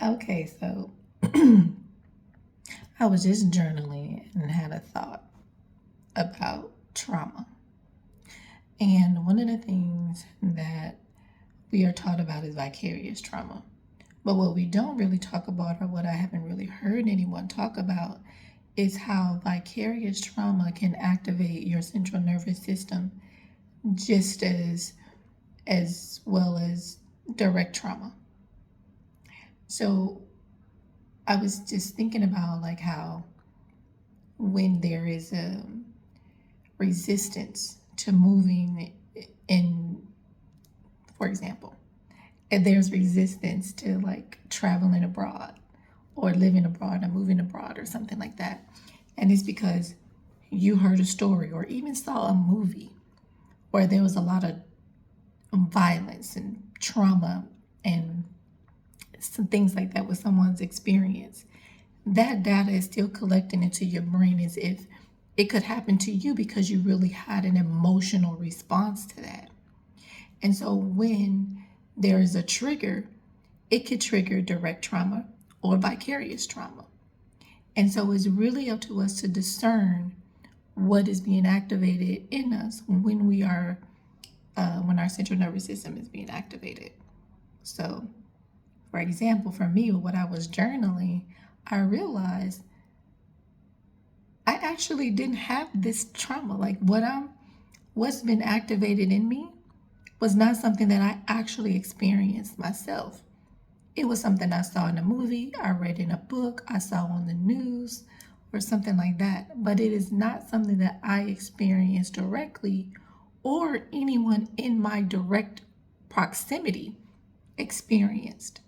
Okay, so I was just journaling and had a thought about trauma. And one of the things that we are taught about is vicarious trauma. But what we don't really talk about, or what I haven't really heard anyone talk about, is how vicarious trauma can activate your central nervous system just as well as direct trauma. So I was just thinking about like how when there is a resistance to moving in, for example, if there's resistance to like traveling abroad or living abroad or moving abroad or something like that, and it's because you heard a story or even saw a movie where there was a lot of violence and trauma and some things like that with someone's experience, that data is still collecting into your brain as if it could happen to you because you really had an emotional response to that. And so when there is a trigger, it could trigger direct trauma or vicarious trauma. And so it's really up to us to discern what is being activated in us when our central nervous system is being activated. So, for example, for me, what I was journaling, I realized I actually didn't have this trauma. Like what's been activated in me was not something that I actually experienced myself. It was something I saw in a movie, I read in a book, I saw on the news, or something like that. But it is not something that I experienced directly or anyone in my direct proximity experienced.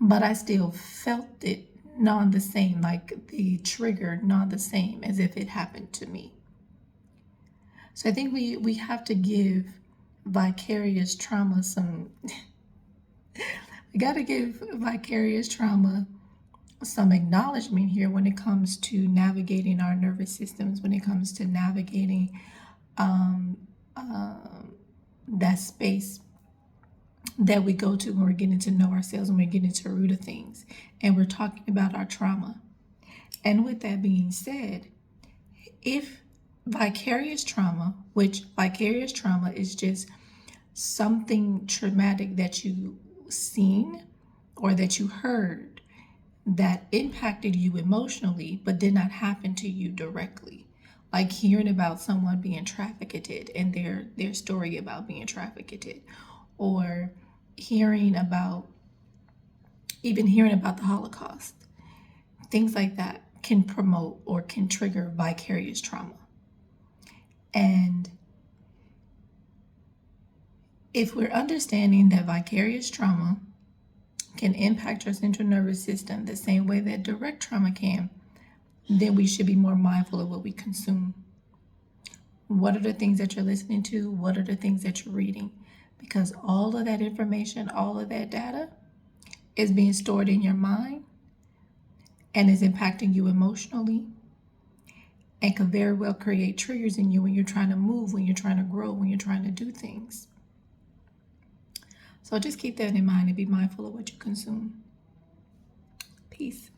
But I still felt it non the same, like the trigger non the same as if it happened to me. So I think we have to give vicarious trauma some we got to give vicarious trauma some acknowledgement here when it comes to navigating our nervous systems, when it comes to navigating um, um, that space that we go to when we're getting to know ourselves, when we're getting to the root of things, and we're talking about our trauma. And with that being said, if vicarious trauma, which vicarious trauma is just something traumatic that you seen or that you heard that impacted you emotionally but did not happen to you directly, like hearing about someone being trafficked and their story about being trafficked, or hearing about hearing about the Holocaust, things like that can promote or can trigger vicarious trauma. And if we're understanding that vicarious trauma can impact your central nervous system the same way that direct trauma can, then we should be more mindful of what we consume. What are the things that you're listening to? What are the things that you're reading? Because all of that information, all of that data is being stored in your mind and is impacting you emotionally and could very well create triggers in you when you're trying to move, when you're trying to grow, when you're trying to do things. So just keep that in mind and be mindful of what you consume. Peace.